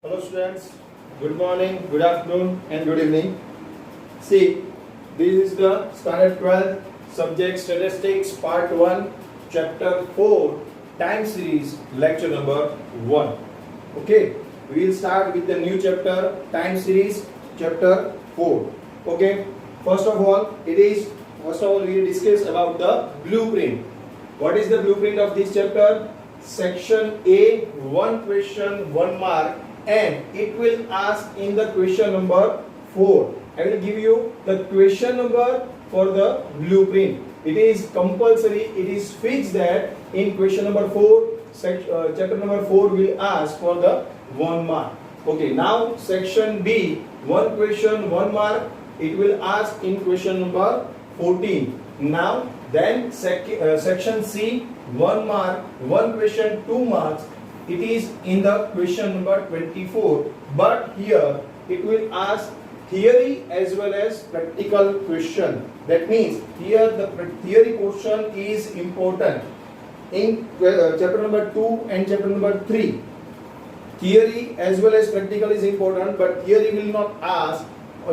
Hello students, good morning, good afternoon and good evening. See, this is the standard 12 subject statistics part 1 chapter 4 time series lecture number 1. Okay, we will start with the new chapter time series chapter 4. Okay, first of all we will discuss about the blueprint. What is the blueprint of this chapter? Section A, one question, 1 mark, and it will ask in the question number 4. I will give you the question number for the blueprint. It is compulsory, it is fixed that in question number 4, chapter number 4 will ask for the 1 mark. Okay, now section B, one question, 1 mark, it will ask in question number 14. Now then section C, 1 mark, 1 question, 2 marks, it is in the question number 24, but here it will ask theory as well as practical question. That means here the theory portion is important. In chapter number 2 and chapter number 3, theory as well as practical is important, but theory will not ask.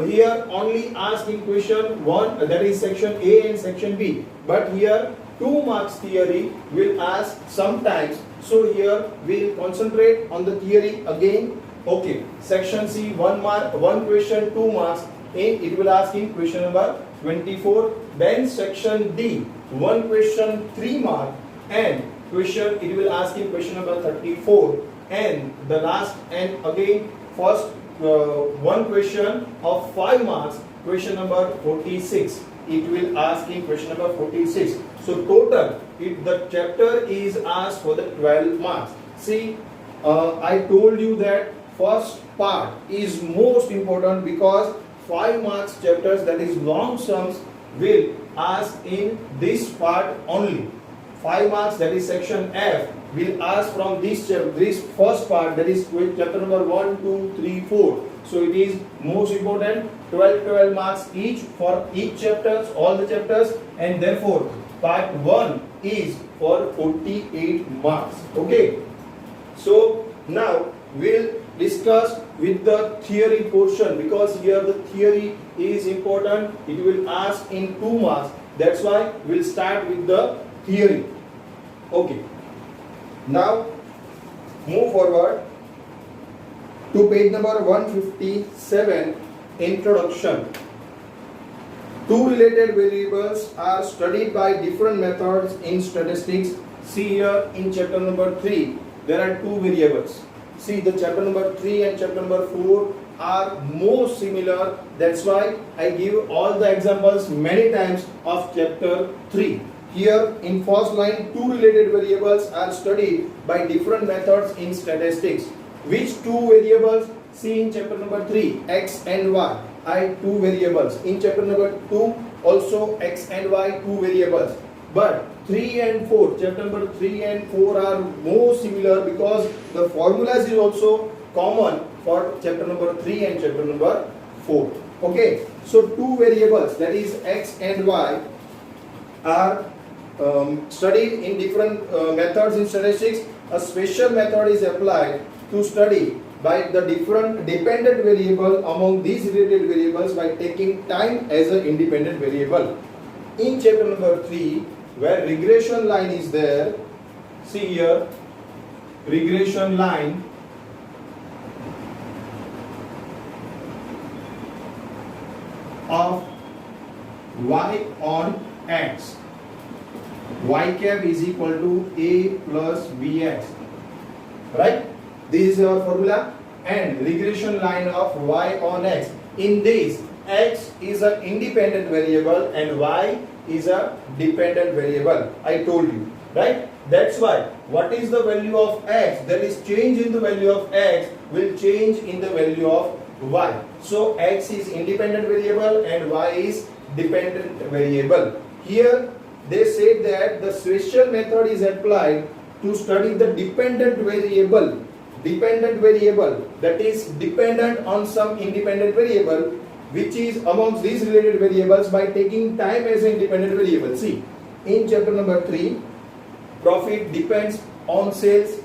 Here only ask in question 1, that is section A and section B, but here 2 marks theory will ask sometimes. So here we will concentrate on the theory again. Okay, section C, 1 mark, 1 question, 2 marks, and it will ask in question number 24. Then section D, 1 question, 3 mark, and question it will ask in question number 34. And the last and again first 1 question of 5 marks, question number 46. It will ask in question number 46. So total, the chapter is asked for the 12 marks. See, I told you that first part is most important because 5 marks chapters, that is long sums, will ask in this part only. 5 marks, that is section F, will ask from this first part, that is chapter number 1, 2, 3, 4. So it is most important, 12 marks each for each chapters, all the chapters, and therefore part 1 is for 48 marks. Okay. So now we'll discuss with the theory portion, because here the theory is important. It will ask in 2 marks. That's why we'll start with the theory. Okay. Now move forward to page number 157, introduction. 2 related variables are studied by different methods in statistics. See here in chapter number 3, there are 2 variables. See, the chapter number 3 and chapter number 4 are more similar. That's why I give all the examples many times of chapter 3. Here in first line, 2 related variables are studied by different methods in statistics. Which 2 variables? See in chapter number 3, x and y. I 2 variables. In chapter number 2 also x and y 2 variables. But 3 and 4, chapter number 3 and 4 are more similar because the formulas is also common for chapter number 3 and chapter number 4. Okay, so 2 variables, that is x and y, are studied in different methods in statistics. A special method is applied to study by the different dependent variable among these related variables by taking time as an independent variable. In chapter number 3, where regression line is there, see here, regression line of y on x. Y cap is equal to a plus bx. Right? This is our formula. And regression line of y on x. In this, x is an independent variable and y is a dependent variable. I told you. Right? That's why what is the value of x? There is change in the value of x will change in the value of y. So x is independent variable and y is dependent variable. Here they said that the special method is applied to study the dependent variable that is dependent on some independent variable which is amongst these related variables by taking time as an independent variable. See, in chapter number 3, profit depends on sales,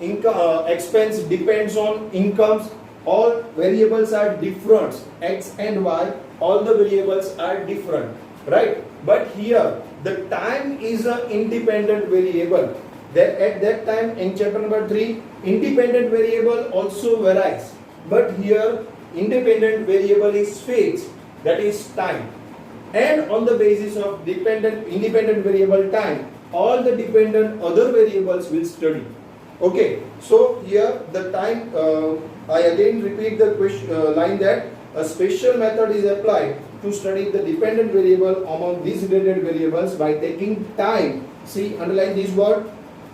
expense depends on incomes. All variables are different, x and y, all the variables are different, right? But here the time is an independent variable. That at that time in chapter number 3, independent variable also varies, but here independent variable is fixed, that is time. And on the basis of independent variable time, all the dependent other variables will study. Okay, so here the time, I again repeat the line that a special method is applied to study the dependent variable among these related variables by taking time. See, underline this word,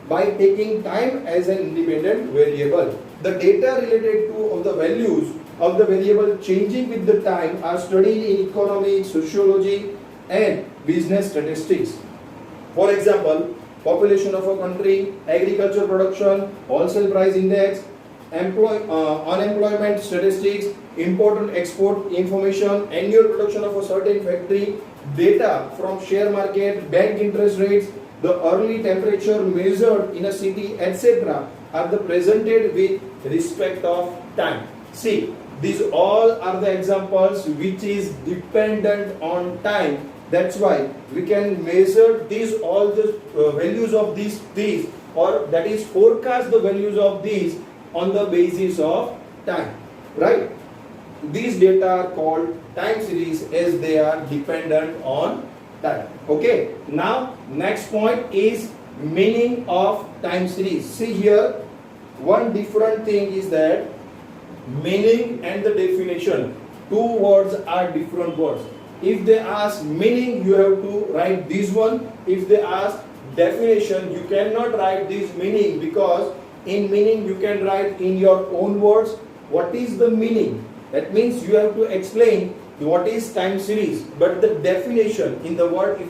by taking time as an independent variable. The data related to of the values of the variable changing with the time are studied in economics, sociology and business statistics. For example, population of a country, agriculture production, wholesale price index, unemployment statistics, import and export information, annual production of a certain factory, data from share market, bank interest rates, the early temperature measured in a city, etc. are the presented with respect of time. See, these all are the examples which is dependent on time. That's why we can measure these all the values of these or that is forecast the values of these on the basis of time, right? These data are called time series as they are dependent on time. Okay, now next point is meaning of time series. See here, one different thing is that meaning and the definition, two words are different words. If they ask meaning, you have to write this one. If they ask definition, you cannot write this meaning, because in meaning you can write in your own words what is the meaning. That means you have to explain what is time series. But the definition in the word, if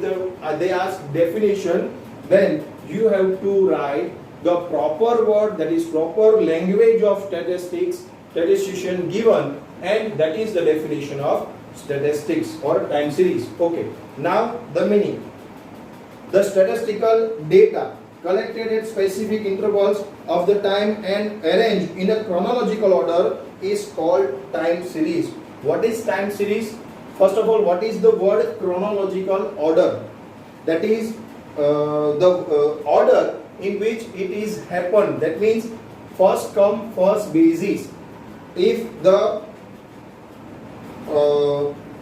they ask definition, then you have to write the proper word, that is proper language of statistician given, and that is the definition of statistics or time series. Okay, now the meaning. The statistical data collected at specific intervals of the time and arranged in a chronological order is called time series. What is time series? First of all, what is the word chronological order? That is the order in which it is happened. That means first come first basis. If the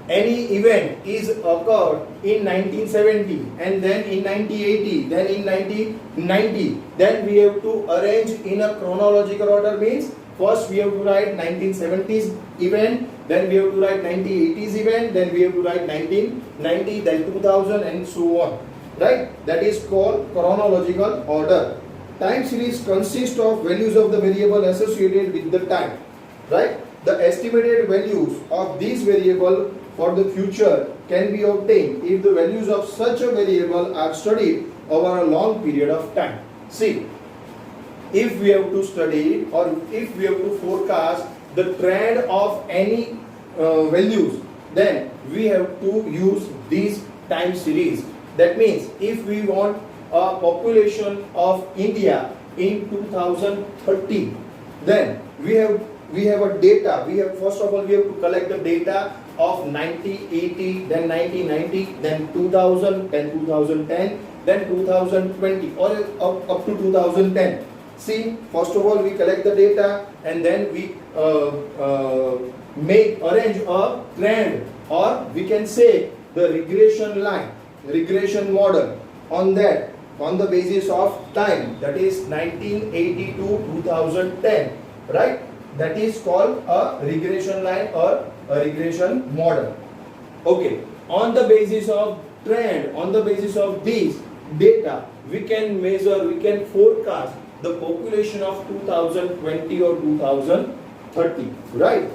any event is occurred in 1970 and then in 1980, then in 1990, then we have to arrange in a chronological order. Means first we have to write 1970s event, then we have to write 1980s event, then we have to write 1990, then 2000 and so on. Right? That is called chronological order. Time series consists of values of the variable associated with the time. Right? The estimated values of these variable for the future can be obtained if the values of such a variable are studied over a long period of time. See, if we have to study or if we have to forecast the trend of any values, then we have to use these time series. That means if we want a population of India in 2030, then we have a data. We have, first of all, we have to collect the data of 1980, then 1990, then 2000, then 2010, then 2020, or up to 2010. See, first of all, we collect the data and then we arrange a trend, or we can say the regression line, regression model on that, on the basis of time, that is 1980 to 2010, right? That is called a regression line or a regression model. Okay, on the basis of trend, on the basis of these data, we can measure, we can forecast the population of 2020 or 2030, right?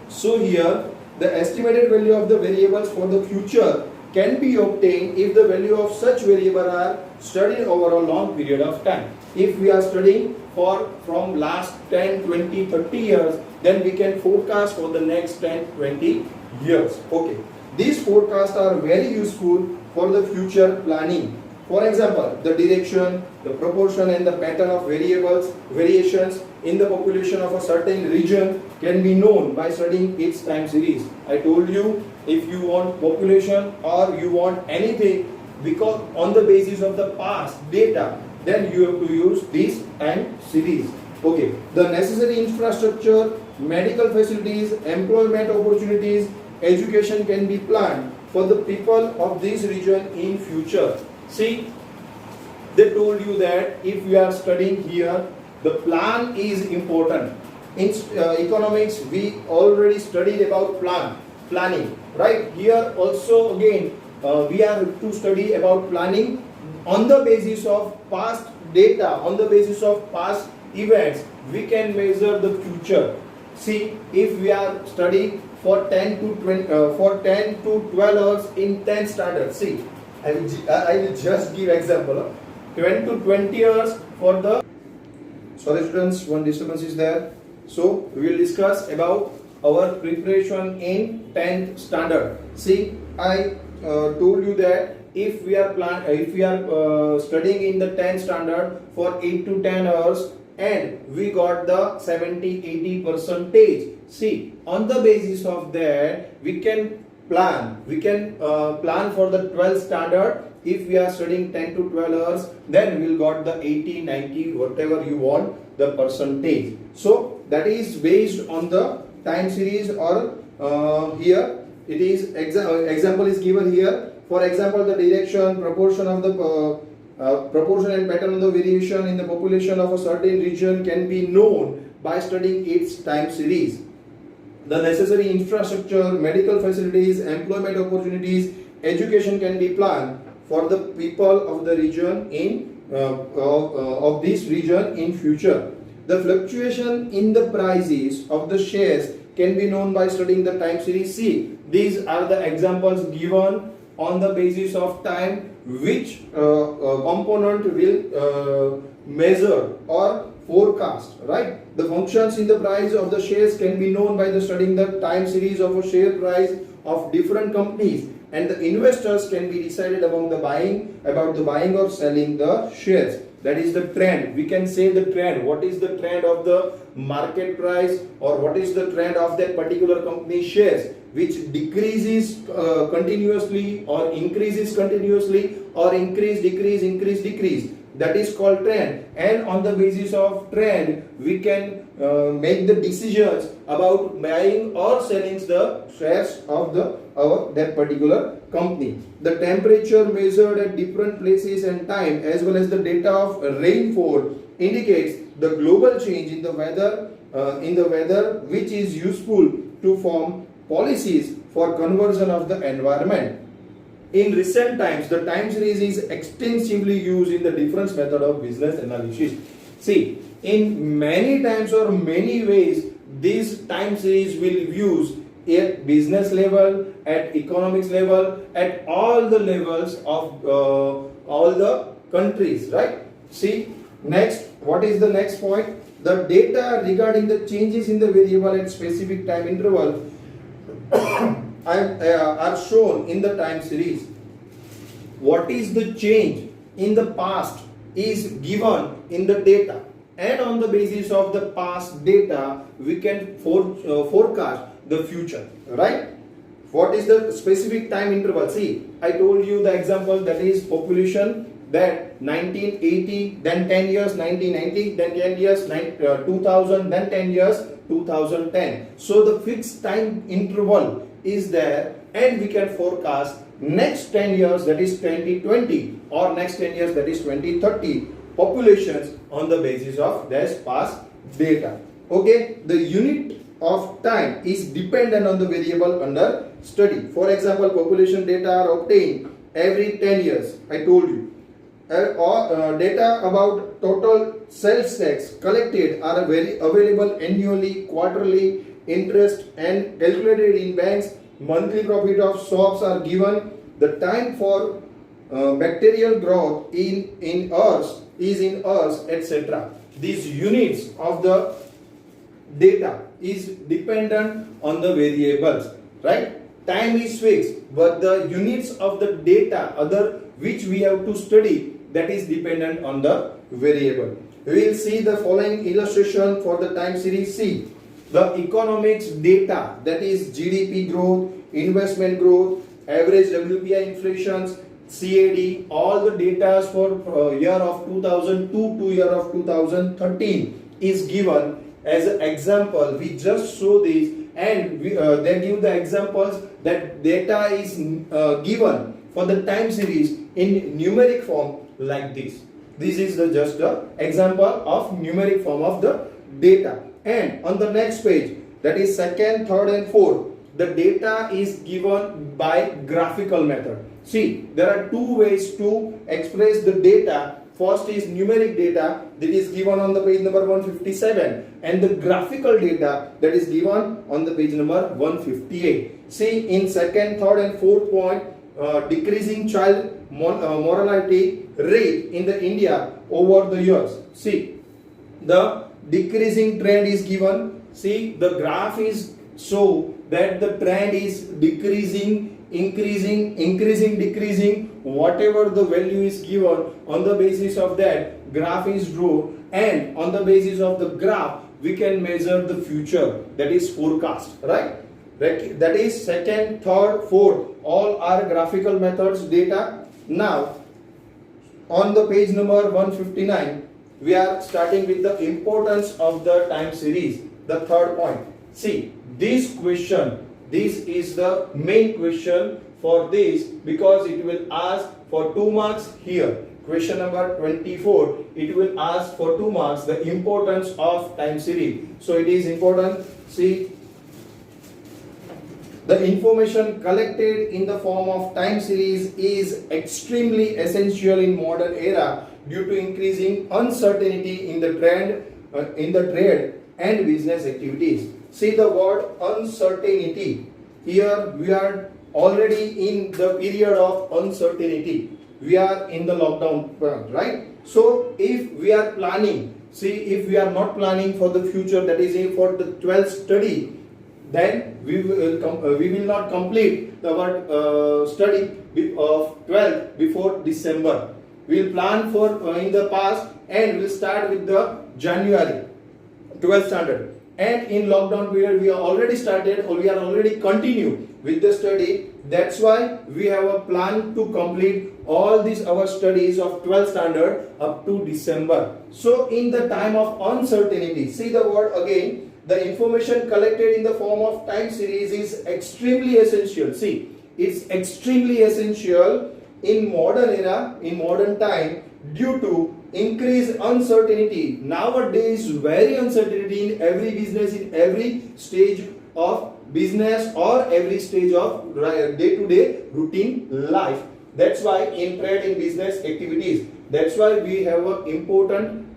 So here the estimated value of the variables for the future can be obtained if the value of such variable are studied over a long period of time. If we are studying from last 10, 20, 30 years, then we can forecast for the next 10, 20 years. Okay. These forecasts are very useful for the future planning. For example, the direction, the proportion and the pattern of variations in the population of a certain region can be known by studying its time series. I told you, if you want population or you want anything because on the basis of the past data, then you have to use this time series. Okay, the necessary infrastructure, medical facilities, employment opportunities, education can be planned for the people of this region in future. See, they told you that if you are studying here, the plan is important. In economics, we already studied about planning, right? Here also again, we are to study about planning on the basis of past data, on the basis of past events. We can measure the future. See, if we are studying for 10 to 12 hours in 10 standard, see, I will just give example. 10 to 20 hours for the, sorry students, one disturbance is there. So we will discuss about our preparation in 10th standard. See, I told you that if we are studying in the 10th standard for 8 to 10 hours and we got the 70-80 percentage. See, on the basis of that we can plan for the 12th standard. If we are studying 10 to 12 hours, then we will got the 80, 90, whatever you want the percentage. So that is based on the time series, or here it is example is given here. For example, the direction, proportion of the proportion and pattern of the variation in the population of a certain region can be known by studying its time series. The necessary infrastructure, medical facilities, employment opportunities, education can be planned for the people of the region of this region in future. The fluctuation in the prices of the shares can be known by studying the time series. See, these are the examples given on the basis of time which component will measure or forecast, right? The functions in the price of the shares can be known by the studying the time series of a share price of different companies, and the investors can be decided about the buying or selling the shares. That is the trend. We can say the trend. What is the trend of the market price, or what is the trend of that particular company shares, which decreases continuously or increases continuously, or increase, decrease. That is called trend. And on the basis of trend, we can make the decisions about buying or selling the shares of that particular company. The temperature measured at different places and time, as well as the data of rainfall, indicates the global change in the weather, which is useful to form policies for conversion of the environment. In recent times, the time series is extensively used in the different method of business analysis. See, in many times or many ways, this time series will be used at business level, at economics level, at all the levels of all the countries, right? See, next, what is the next point? The data regarding the changes in the variable at specific time interval are shown in the time series. What is the change in the past is given in the data, and on the basis of the past data we can forecast the future, right? What is the specific time interval? See, I told you the example, that is population, that 1980, then 10 years 1990, then 10 years 2000, then 10 years 2010. So the fixed time interval is there, and we can forecast next 10 years, that is 2020, or next 10 years, that is 2030 populations on the basis of this past data. Okay, the unit of time is dependent on the variable under study. For example, population data are obtained every 10 years, I told you. Data about total sales tax collected are available annually, quarterly, interest and calculated in banks. Monthly profit of shops are given. The time for bacterial growth in hours is in hours, etc. These units of the data is dependent on the variables, right? time is fixed, but the units of the data other which we have to study, that is dependent on the variable. We will see the following illustration for the time series. C. The economics data, that is GDP growth, investment growth, average WPI inflations, CAD, all the data for year of 2002 to year of 2013 is given as an example. We just show this, and they give the examples that data is given for the time series in numeric form like this. This is just the example of numeric form of the data. And on the next page, that is second, third and fourth, the data is given by graphical method. See, there are two ways to express the data. First is numeric data, that is given on the page number 157, and the graphical data that is given on the page number 158. See, in second, third and fourth point, decreasing child mortality rate in the India over the years. See, the decreasing trend is given. See, the graph is show that the trend is decreasing, increasing, decreasing. Whatever the value is given, on the basis of that graph is drawn, and on the basis of the graph we can measure the future, that is forecast, right? That is second, third, fourth, all are graphical methods data. Now on the page number 159, we are starting with the importance of the time series, the third point. See, this question, this is the main question for this, because it will ask for 2 marks here. Question number 24, it will ask for 2 marks, the importance of time series. So it is important. See, the information collected in the form of time series is extremely essential in modern era due to increasing uncertainty in the trade and business activities. See the word uncertainty. Here we are already in the period of uncertainty. We are in the lockdown, right? So if we are planning, see, if we are not planning for the future, that is for the 12th study, then we will not complete our study of 12th before December. We will plan for in the past, and we will start with the January 12th standard. And in lockdown period, we are already started, or we are already continue with the study. That's why we have a plan to complete all these our studies of 12th standard up to December. So in the time of uncertainty, see the word again, the information collected in the form of time series is extremely essential. See, it's extremely essential in modern era, in modern time, due to increased uncertainty. Nowadays, very uncertainty in every business, in every stage of business, or every stage of day-to-day routine life. That's why in trade, in business activities, that's why we have an important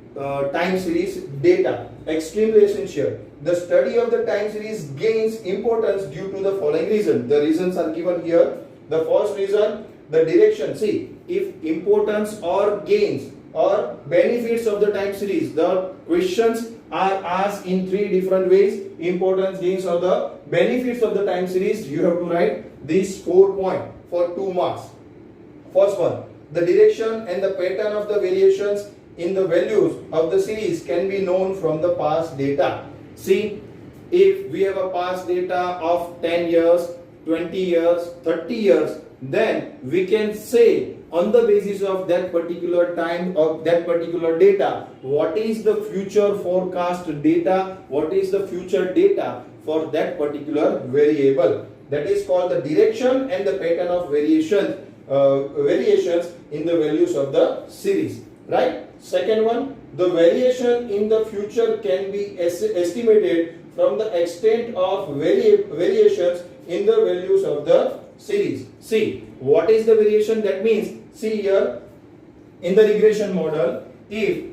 time series data, extremely essential. The study of the time series gains importance due to the following reason. The reasons are given here. The first reason, the direction. See, if importance or gains or benefits of the time series, the questions are asked in 3 different ways. Importance, gains, or the benefits of the time series. You have to write these 4 points for 2 marks. First one, the direction and the pattern of the variations in the values of the series can be known from the past data. See, if we have a past data of 10 years, 20 years, 30 years, then we can say on the basis of that particular time of that particular data, what is the future forecast data, what is the future data for that particular variable. That is called the direction and the pattern of variations in the values of the series, right? Second one, the variation in the future can be estimated from the extent of variations in the values of the series. See, what is the variation? That means, see here in the regression model, if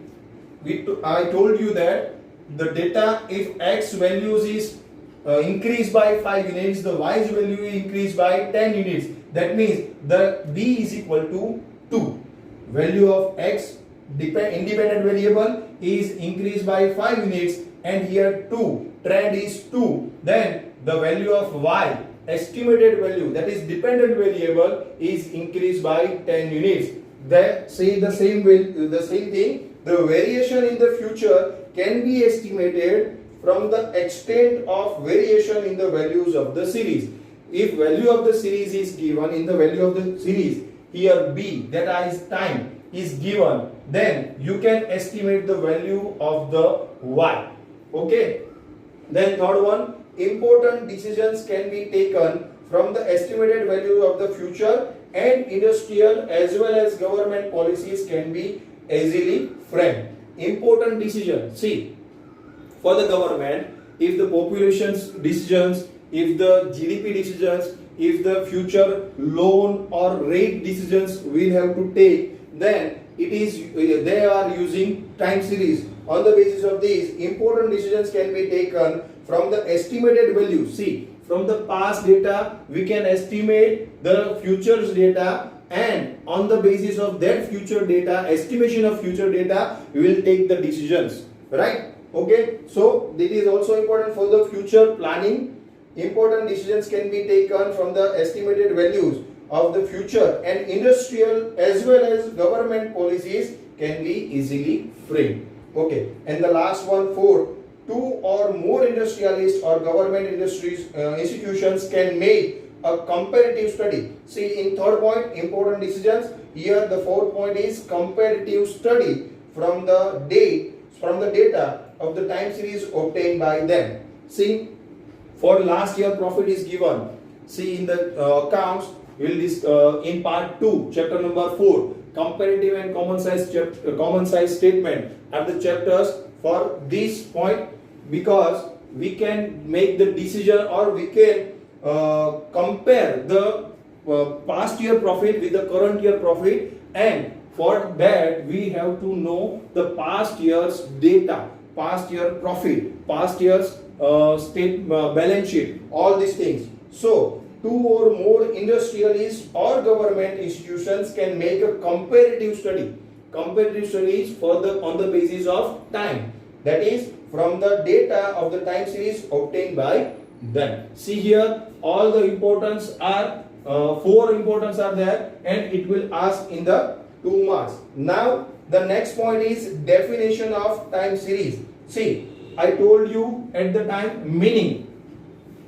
I told you that the data, if x values is increased by 5 units, the y's value is increased by 10 units. That means the b is equal to 2. Value of x independent variable is increased by 5 units, and here 2, trend is 2. Then the value of y estimated value, that is dependent variable, is increased by 10 units. Then say the same thing, the variation in the future can be estimated from the extent of variation in the values of the series. If value of the series is given in the value of the series, here b, that is time, is given, then you can estimate the value of the y. Okay. Then third one, important decisions can be taken from the estimated value of the future, and industrial as well as government policies can be easily framed. Important decision. See, for the government, if the population's decisions, if the GDP decisions, if the future loan or rate decisions we have to take, then they are using time series. On the basis of these, important decisions can be taken from the estimated value. See, from the past data we can estimate the future's data, and on the basis of that future data, estimation of future data, we will take the decisions, right? Okay, so this is also important for the future planning. Important decisions can be taken from the estimated values of the future, and industrial as well as government policies can be easily framed. Okay, and the last one, 4, 2 or more industrialists or government institutions can make a comparative study. See, in third point, important decisions, here the fourth point is comparative study from the data of the time series obtained by them. See, for last year profit is given. See, in the accounts, in part 2, chapter number 4, comparative and common size statement are the chapters for this point, because we can make the decision, or we can compare the past year profit with the current year profit, and for that we have to know the past year's data, past year profit, past year's balance sheet, all these things. So 2 or more industrialists or government institutions can make a comparative study. Comparative studies on the basis of time, that is from the data of the time series obtained by them. See here, all the importance are 4 importance are there, and it will ask in the 2 marks. Now the next point is definition of time series. See, I told you at the time meaning.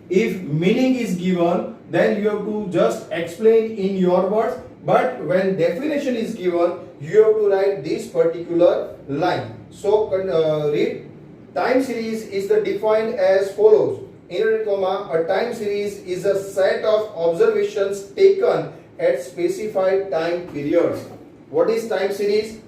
If meaning is given, then you have to just explain in your words, but when definition is given, you have to write this particular line. So read, time series is defined as follows. Inverted comma, a time series is a set of observations taken at specified time periods. What is time series?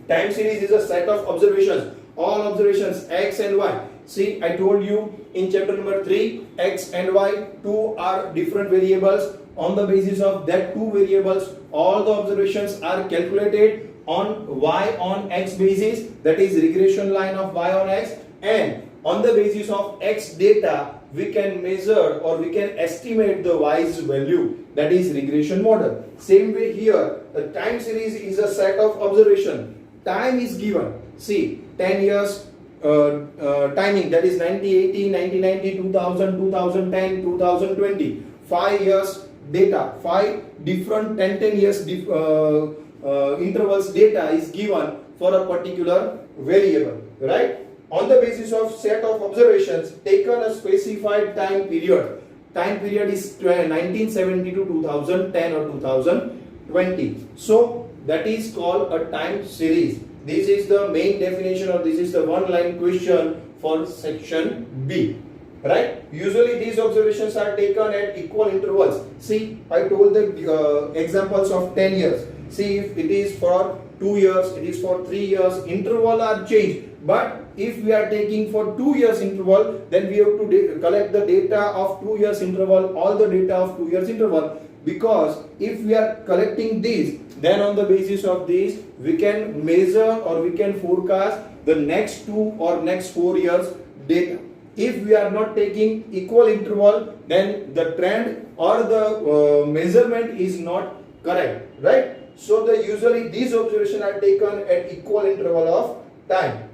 Time series is a set of observations, all observations x and y. See, I told you in chapter number 3, x and y, 2 are different variables. On the basis of that 2 variables, all the observations are calculated on y on x basis, that is regression line of y on x, and on the basis of x data we can measure or we can estimate the y's value, that is regression model. Same way here, the time series is a set of observation. Time is given. See, 10 years timing, that is 1980, 1990, 2000, 2010, 2020. 5 years data, 5 different 10 years intervals data is given for a particular variable, right? On the basis of set of observations taken a specified time period. Time period is 1970 to 2010 or 2020. So that is called a time series. This is the main definition, or this is the one line question for section B, right? Usually these observations are taken at equal intervals. See, I told the examples of 10 years. See, if it is for 2 years, it is for 3 years, interval are changed. But if we are taking for 2 years interval, then we have to collect the data of 2 years interval, all the data of 2 years interval. Because if we are collecting these, then on the basis of these we can measure or we can forecast the next 2 or next 4 years data. If we are not taking equal interval, then the trend or the measurement is not correct, right? So usually these observations are taken at equal interval of time.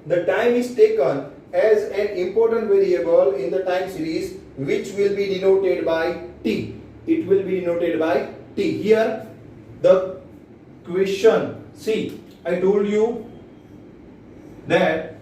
The time is taken as an important variable in the time series, which will be denoted by T. It will be denoted by T. Here the question, see, I told you that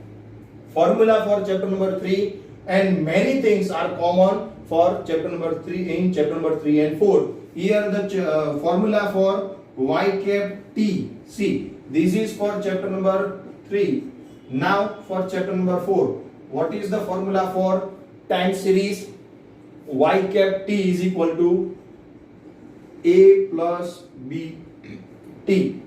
formula for chapter number 3 and many things are common for chapter number 3 in chapter number 3 and 4. Here the formula for y cap t. See, this is for chapter number 3. Now for chapter number 4. What is the formula for time series? Y cap t is equal to a plus b t.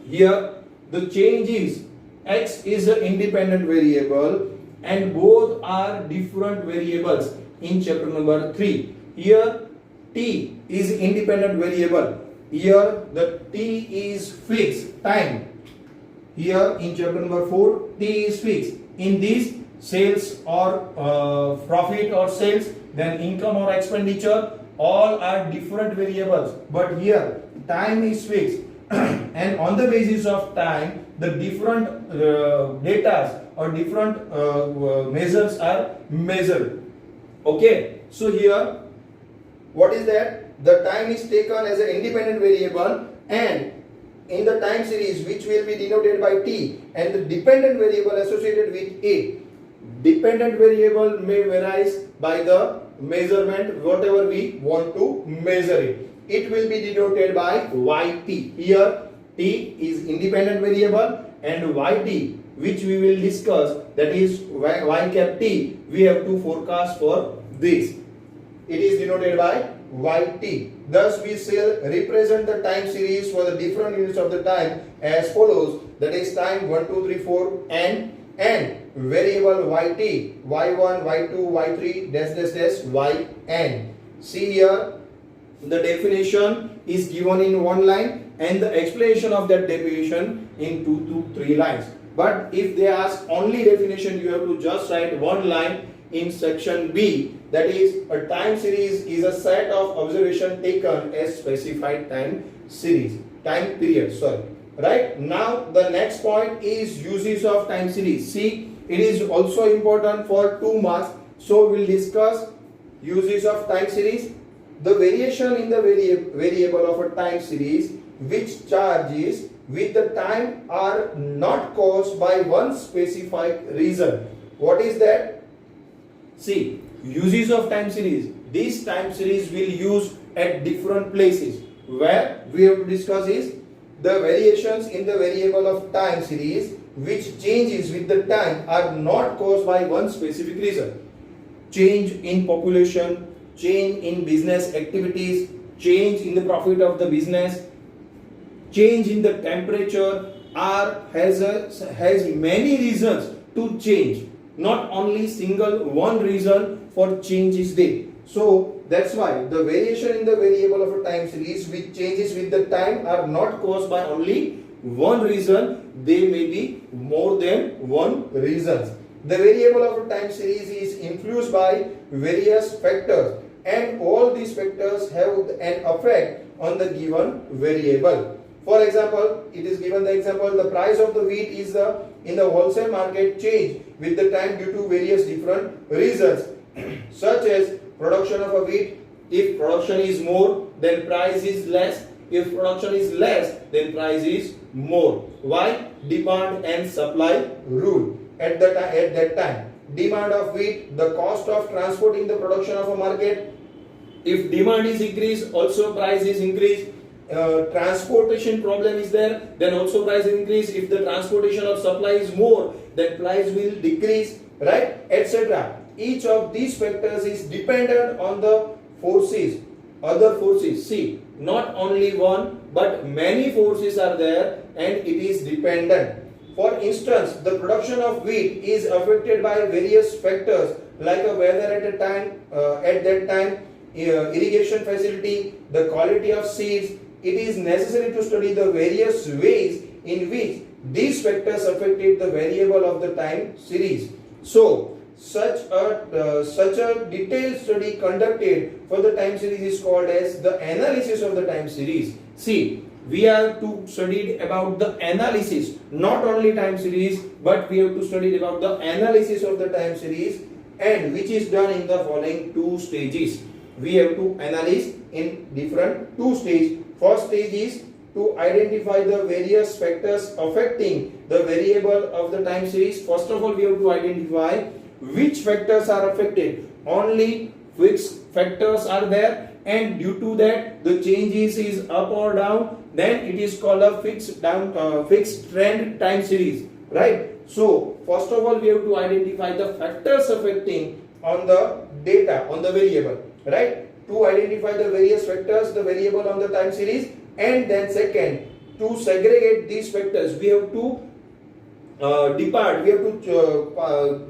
Here the change is x is an independent variable and both are different variables in chapter number 3. Here t is independent variable. Here the t is fixed time. Here in chapter number 4 t is fixed. In this sales or profit or sales, then income or expenditure, all are different variables. But here time is fixed and on the basis of time the different data or different measures are measured. Okay, so here what is that? The time is taken as an independent variable and in the time series which will be denoted by t, and the dependent variable associated with it. Dependent variable may vary by the measurement whatever we want to measure it. It will be denoted by yt. Here t is independent variable and yt, which we will discuss, that is y cap t, we have to forecast for this. It is denoted by yt. Thus we shall represent the time series for the different units of the time as follows, that is time 1 2 3 4 and variable yt, y1 y2 y3 dash dash dash yn. See here the definition is given in one line and the explanation of that definition in 2 to 3 lines. But if they ask only definition, you have to just write one line in section B, that is a time series is a set of observation taken as specified time period. Right, now the next point is uses of time series. See, it is also important for 2 marks, so we will discuss uses of time series. The variation in the variable of a time series which changes with the time are not caused by one specific reason. What is that? See, uses of time series. These time series will use at different places. Where we have to discuss is the variations in the variable of time series which changes with the time are not caused by one specific reason. Change in population, change in business activities, change in the profit of the business, change in the temperature has many reasons to change. Not only single one reason for change is there. So that's why the variation in the variable of a time series which changes with the time are not caused by only one reason. They may be more than one reasons. The variable of a time series is influenced by various factors and all these factors have an effect on the given variable. For example, it is given the example, the price of the wheat is in the wholesale market change with the time due to various different reasons such as production of a wheat. If production is more, then price is less. If production is less, then price is more. Why? Demand and supply rule. At that time, demand of wheat, the cost of transporting the production of a market. If demand is increased, also price is increased. Transportation problem is there, then also price will increase. If the transportation of supply is more, then price will decrease, right, etc. Each of these factors is dependent on the forces, other forces. See, not only one but many forces are there and it is dependent. For instance, the production of wheat is affected by various factors like a weather at that time, irrigation facility, the quality of seeds. It is necessary to study the various ways in which these factors affected the variable of the time series. So, such a detailed study conducted for the time series is called as the analysis of the time series. See, we have to study about the analysis, not only time series, but we have to study about the analysis of the time series, and which is done in the following two stages. We have to analyze in different two stages. First stage is to identify the various factors affecting the variable of the time series. First of all, we have to identify which factors are affected. Only fixed factors are there, and due to that the changes is up or down, then it is called a fixed trend time series, right? So first of all, we have to identify the factors affecting on the data, on the variable, right? To identify the various factors, the variable on the time series, and then second, to segregate these factors, we have to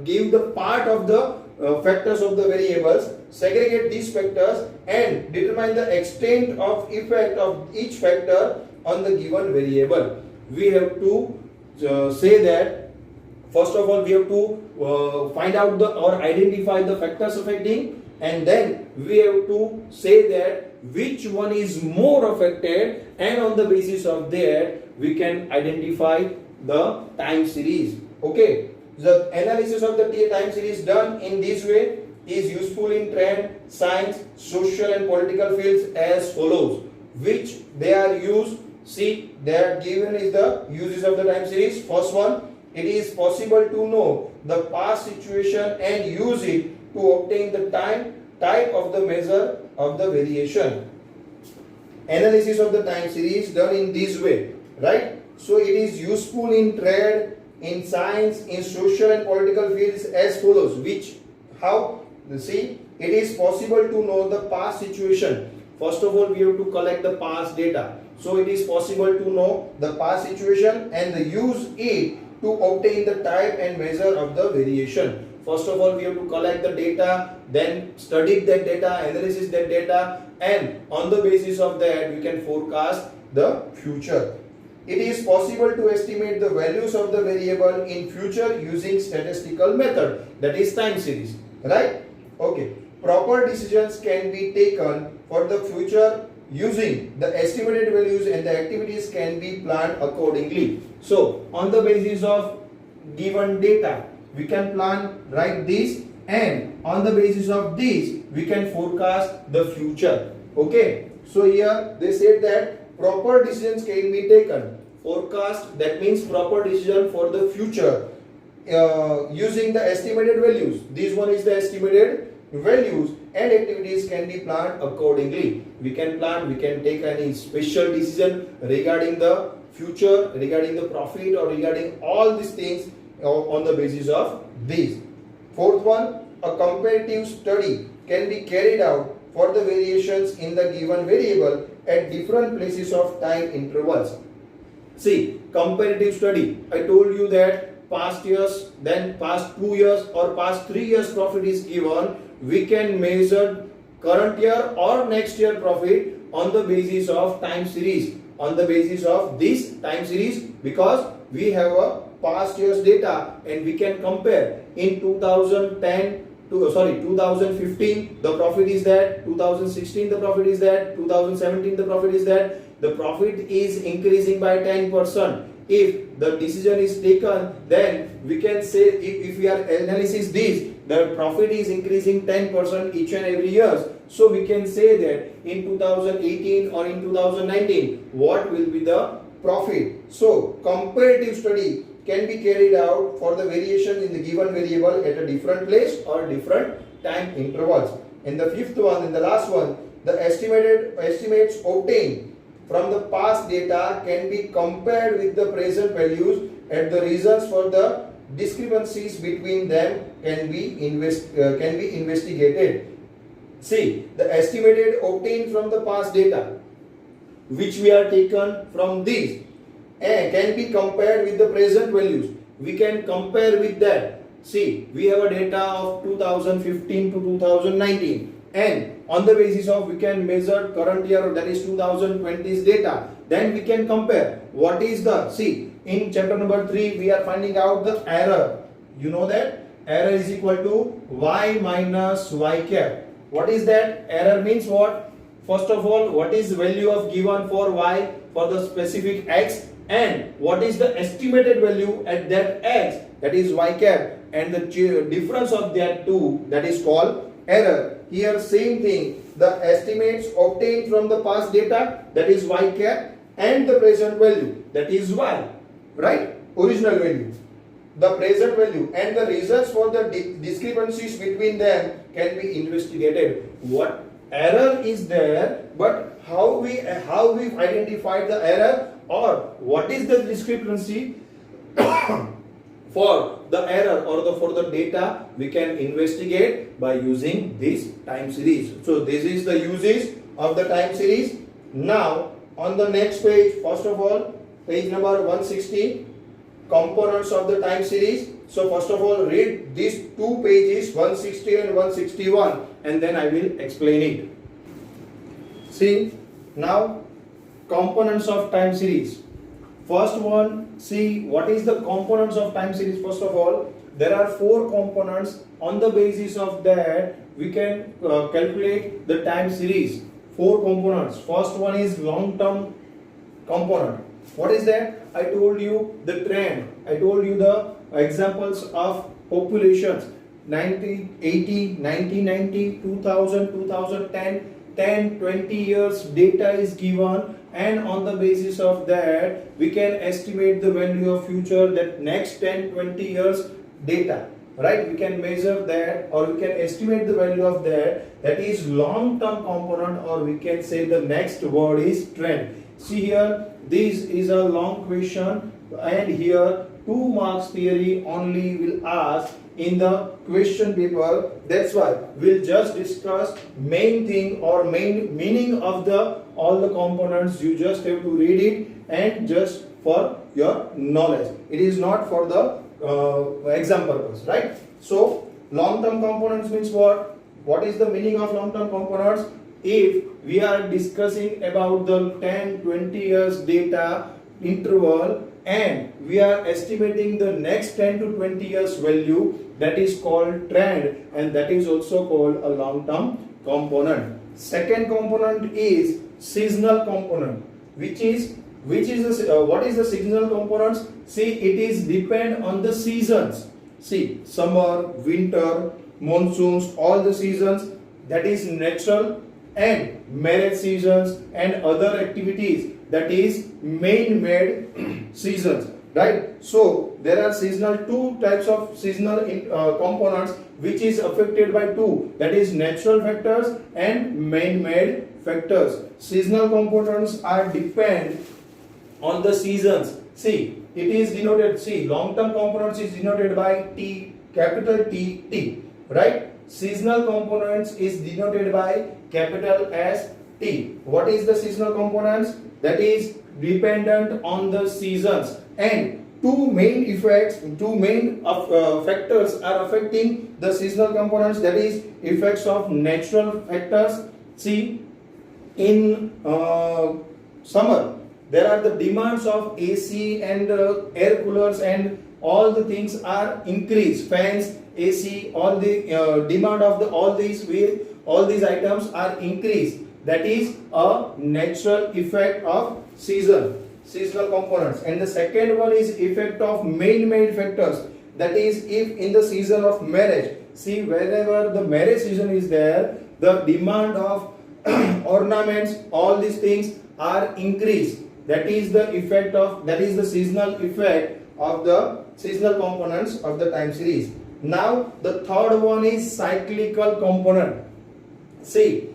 give the part of the factors of the variables, segregate these factors, and determine the extent of effect of each factor on the given variable. We have to say that first of all we have to find out or identify the factors affecting, and then we have to say that which one is more affected, and on the basis of that we can identify the time series. Okay, the analysis of the time series done in this way is useful in trend, science, social and political fields as follows. Which they are used, see, they are given is the uses of the time series. First one, it is possible to know the past situation and use it to obtain the type of the measure of the variation. Analysis of the time series done in this way, right? So it is useful in trade, in science, in social and political fields as follows. Which, how? See, it is possible to know the past situation. First of all, we have to collect the past data. So it is possible to know the past situation and use it to obtain the type and measure of the variation. First of all, we have to collect the data, then study that data, analysis that data, and on the basis of that we can forecast the future. It is possible to estimate the values of the variable in future using statistical method, that is time series, right? Okay. Proper decisions can be taken for the future using the estimated values, and the activities can be planned accordingly. So on the basis of given data we can plan like this, and on the basis of this we can forecast the future. Okay, so here they said that proper decisions can be taken. Forecast, that means proper decision for the future using the estimated values. This one is the estimated values, and activities can be planned accordingly. We can plan, we can take any special decision regarding the future, regarding the profit, or regarding all these things on the basis of this. Fourth one, a comparative study can be carried out for the variations in the given variable at different places of time intervals. See, comparative study, I told you that past years, then past 2 years or past 3 years profit is given, we can measure current year or next year profit on the basis of time series, on the basis of this time series, because we have a past year's data and we can compare. In 2015 the profit is that, 2016 the profit is that, 2017 the profit is that. The profit is increasing by 10%. If the decision is taken, then we can say, if we are analysis this, the profit is increasing 10% each and every year. So we can say that in 2018 or in 2019 what will be the profit. So comparative study can be carried out for the variation in the given variable at a different place or different time intervals. And the fifth one and the last one, the estimates obtained from the past data can be compared with the present values, and the reasons for the discrepancies between them can be investigated. See, the estimated obtained from the past data, which we are taken from these, and can be compared with the present values. We can compare with that. See, we have a data of 2015 to 2019, and on the basis of we can measure current year, that is 2020's data. Then we can compare what is the, see, in chapter number 3 we are finding out the error. You know that error is equal to y minus y cap. What is that? Error means what? first of all, what is value of given for y for the specific x, and what is the estimated value at that x, that is y cap, and the difference of that two, that is called error. Here same thing, the estimates obtained from the past data, that is y cap, and the present value, that is y, right, original value, the present value, and the reasons for the discrepancies between them can be investigated. What error is there, but how we identified the error, or what is the discrepancy for the error or for the data, we can investigate by using this time series. So this is the uses of the time series. Now on the next page, first of all, page number 160, components of the time series. So first of all, read these two pages, 160 and 161, and then I will explain it. See, now components of time series. First one, see what is the components of time series. First of all, there are four components. On the basis of that, we can calculate the time series. Four components. First one is long-term component. What is that? I told you the trend. I told you the examples of populations. 1980, 1990, 2000, 2010, 10, 20 years data is given, and on the basis of that we can estimate the value of future, that next 10, 20 years data, right? We can measure that, or we can estimate the value of that. That is long-term component, or we can say the next word is trend. See here, this is a long question, and here 2 marks theory only will ask in the question paper. That's why we'll just discuss main thing or main meaning of the all the components. You just have to read it, and just for your knowledge. It is not for the exam purpose, right? So long-term components means what? What is the meaning of long-term components? If we are discussing about the 10, 20 years data interval, and we are estimating the next 10 to 20 years value, that is called trend, and that is also called a long-term component. Second component is seasonal component, which is what is the seasonal components? See, it is depend on the seasons. See, summer, winter, monsoons, all the seasons, that is natural, and marriage seasons and other activities, that is man-made seasons, right? So there are seasonal, two types of seasonal components which is affected by two, that is natural factors and man-made factors. Seasonal components are depend on the seasons. See, it is denoted, see, long-term components is denoted by T, capital T, T, right? Seasonal components is denoted by capital S, T. What is the seasonal components? That is dependent on the seasons, and two main effects, two main factors are affecting the seasonal components, that is effects of natural factors. See, in summer there are the demands of AC and air coolers, and all the things are increased, fans, AC, all the demand of the all these items are increased. That is a natural effect of seasonal components. And the second one is effect of man-made factors. That is, if in the season of marriage, see, wherever the marriage season is there, the demand of ornaments, all these things are increased. That is the effect of, that is the seasonal effect of the seasonal components of the time series. Now the third one is cyclical component. See,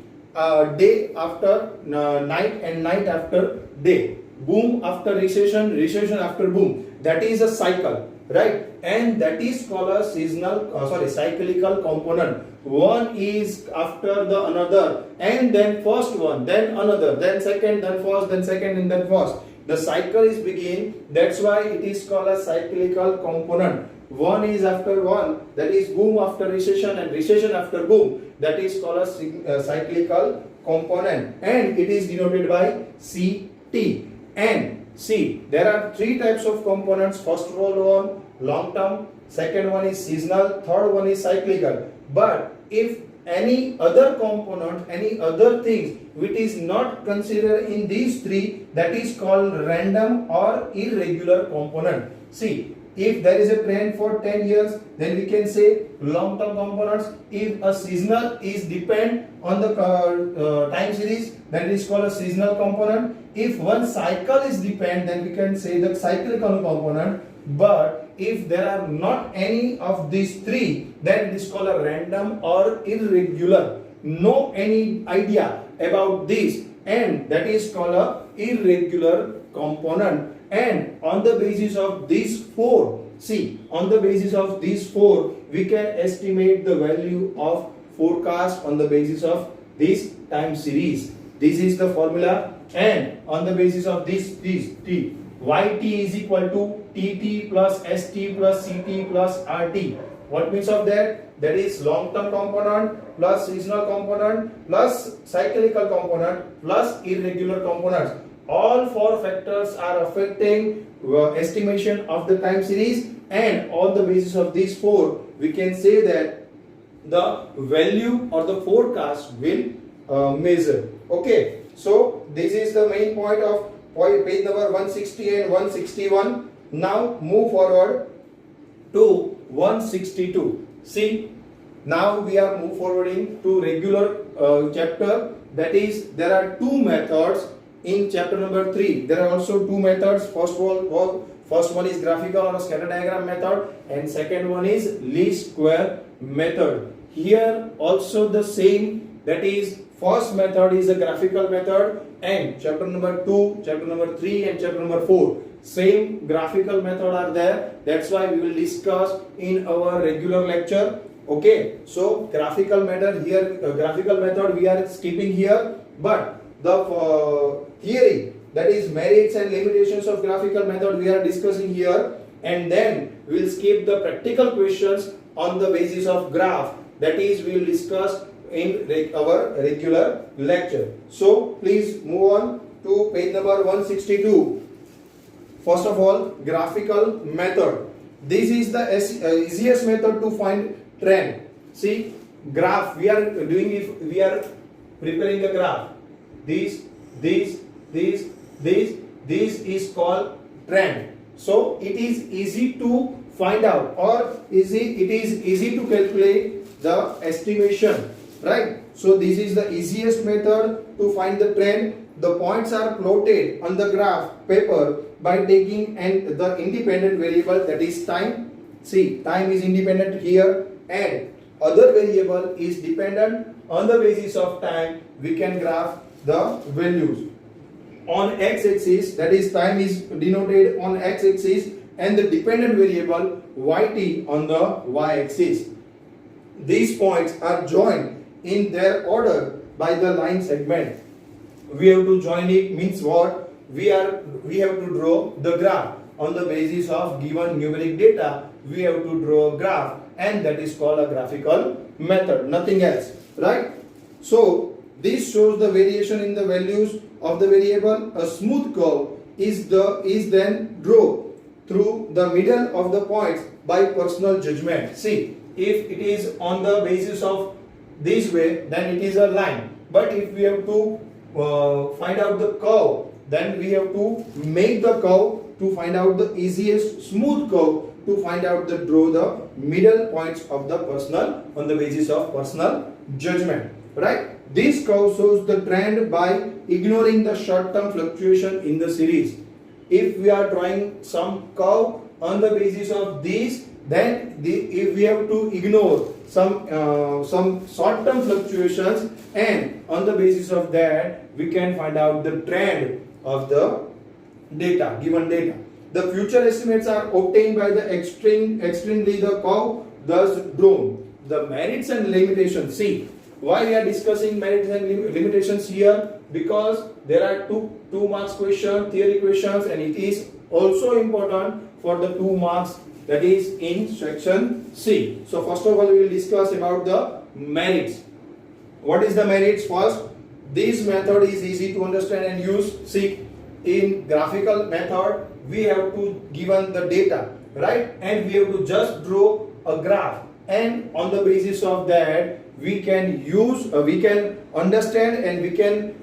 day after night and night after day, boom after recession, recession after boom, that is a cycle, right? And that is called a cyclical component. One is after the another, and then first one, then another, then second, then first, then second, and then first. The cycle is begin. That's why it is called a cyclical component. One is after one, that is boom after recession, and recession after boom, that is called a cyclical component, and it is denoted by CT. And see, there are three types of components. First one long term, second one is seasonal, third one is cyclical. But if any other component, any other things which is not considered in these three, that is called random or irregular component. See, if there is a trend for 10 years, then we can say long term components. If a seasonal is depend on the time series, then it is called a seasonal component. If one cycle is depend, then we can say the cyclical component. But if there are not any of these three, then it is called a random or irregular. No any idea about this, and that is called a irregular component. And on the basis of these four, see, on the basis of these four, we can estimate the value of forecast on the basis of this time series. This is the formula, and on the basis of this t, yt is equal to tt plus st plus ct plus rt. What means of that? That is long term component plus seasonal component plus cyclical component plus irregular components. All four factors are affecting estimation of the time series, and on the basis of these four, we can say that the value or the forecast will measure. Okay, so this is the main point of page number 160 and 161. Now move forward to 162. See, now we are move forwarding to regular chapter. That is, there are two methods in chapter number 3. There are also two methods. First one is graphical or scatter diagram method, and second one is least square method. Here also the same, that is first method is a graphical method, and chapter number 2, chapter number 3 and chapter number 4 same graphical method are there. That's why we will discuss in our regular lecture. Okay, so graphical method here, graphical method we are skipping here, but the theory, that is merits and limitations of graphical method, we are discussing here, and then we will skip the practical questions on the basis of graph, that is we will discuss in our regular lecture. So please move on to page number 162. First of all, graphical method. This is the easiest method to find trend. See, graph we are doing, if we are preparing a graph, this is called trend. So it is easy to find out, or it is easy to calculate the estimation, right? So this is the easiest method to find the trend. The points are plotted on the graph paper by taking the independent variable, that is time. See, time is independent here, and other variable is dependent. On the basis of time, we can graph the values. On x-axis, that is time is denoted on x-axis, and the dependent variable yt on the y-axis. These points are joined in their order by the line segment. We have to join it, means what? We have to draw the graph on the basis of given numeric data. We have to draw a graph, and that is called a graphical method, nothing else, right? So this shows the variation in the values of the variable. A smooth curve is then drawn through the middle of the points by personal judgment. See, if it is on the basis of this way, then it is a line. But if we have to find out the curve, then we have to make the curve to find out the easiest smooth curve, to find out draw the middle points of the personal on the basis of personal judgment, right? This curve shows the trend by ignoring the short-term fluctuation in the series. If we are drawing some curve on the basis of this, then if we have to ignore some short-term fluctuations, and on the basis of that we can find out the trend of the data, given data. The future estimates are obtained by the extremely the curve thus drawn. The merits and limitations. See, why we are discussing merits and limitations here? Because there are two marks question, theory questions, and it is also important for the 2 marks, that is in section C. So first of all, we will discuss about the merits. What is the merits? First, this method is easy to understand and use. See, in graphical method, we have to given the data, right? And we have to just draw a graph, and on the basis of that we can use, we can understand and we can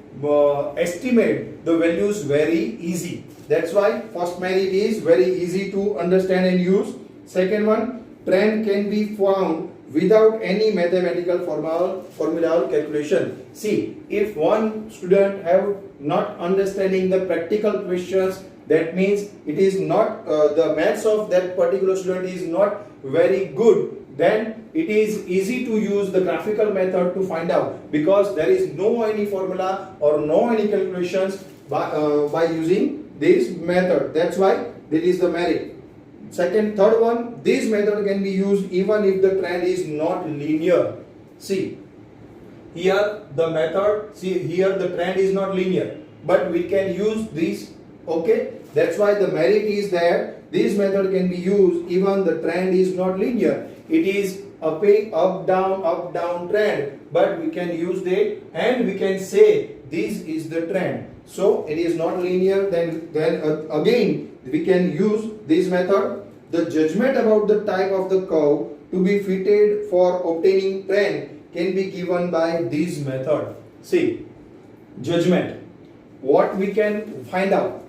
estimate the values very easy. That's why first merit is very easy to understand and use. Second one, trend can be found without any mathematical formula or calculation. See, if one student have not understanding the practical questions, that means it is not the maths of that particular student is not very good, then it is easy to use the graphical method to find out, because there is no any formula or no any calculations by using this method. That's why there is the merit. Third one, this method can be used even if the trend is not linear. See, here the method, see here the trend is not linear, but we can use this. Okay, that's why the merit is there. This method can be used even the trend is not linear. It is up down trend, but we can use it and we can say this is the trend. So it is not linear, then again we can use this method. The judgment about the type of the curve to be fitted for obtaining trend can be given by this method. See, judgment, what we can find out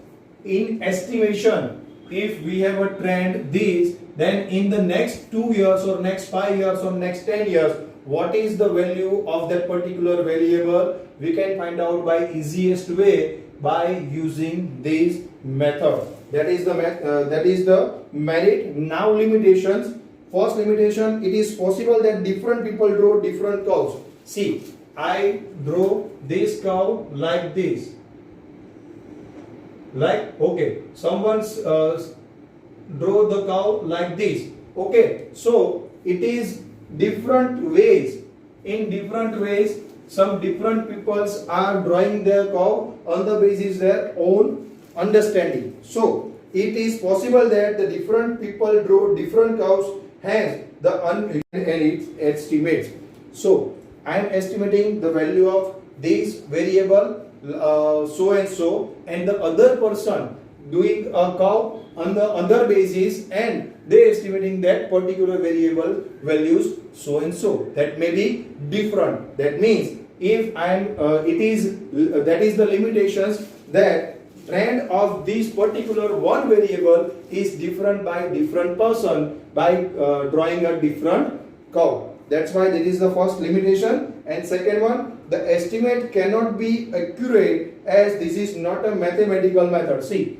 in estimation, if we have a trend this, then in the next 2 years or next 5 years or next 10 years, what is the value of that particular variable, we can find out by easiest way by using this method. That is the merit. Now limitations. First limitation, it is possible that different people draw different curves. See, I draw this curve like this. Like, okay, someone's draw the curve like this. Okay, so it is different ways. In different ways, some different peoples are drawing their curve on the basis their own understanding. So it is possible that the different people draw different curves, hence the and its estimates. So I am estimating the value of this variable so and so, and the other person doing a curve on the other basis and they estimating that particular variable values so and so. That may be different. That means if I am that is the limitations, that trend of this particular one variable is different by different person by drawing a different curve. That's why that is the first limitation. And second one, the estimate cannot be accurate as this is not a mathematical method. See,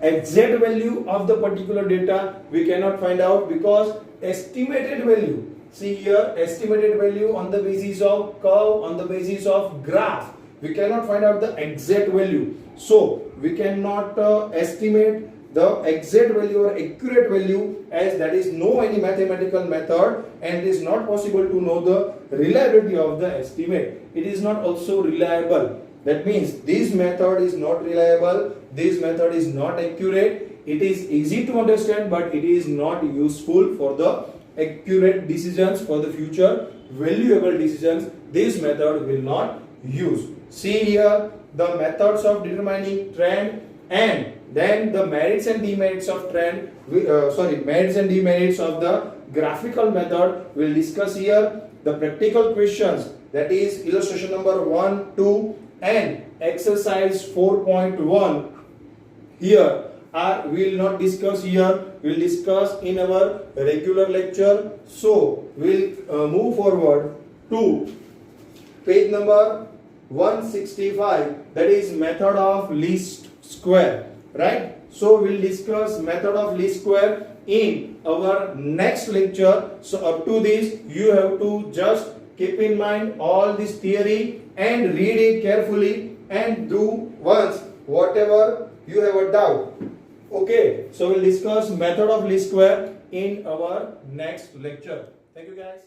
exact value of the particular data we cannot find out, because estimated value, see here, estimated value on the basis of curve, on the basis of graph, we cannot find out the exact value. So we cannot estimate the exact value or accurate value, as that is no any mathematical method, and it is not possible to know the reliability of the estimate. It is not also reliable. That means this method is not reliable, this method is not accurate. It is easy to understand, but it is not useful for the accurate decisions, for the future valuable decisions. This method will not use. See here the methods of determining trend, and then the merits and demerits of trend. Merits and demerits of the graphical method we'll discuss here. The practical questions, that is illustration number 1, 2 and exercise 4.1 here we will not discuss here, we will discuss in our regular lecture. So we will move forward to page number 165, that is method of least square, right? So we will discuss method of least square in our next lecture. So up to this you have to just keep in mind all this theory and read it carefully and do once whatever you have a doubt. Okay, so we'll discuss method of least square in our next lecture. Thank you guys.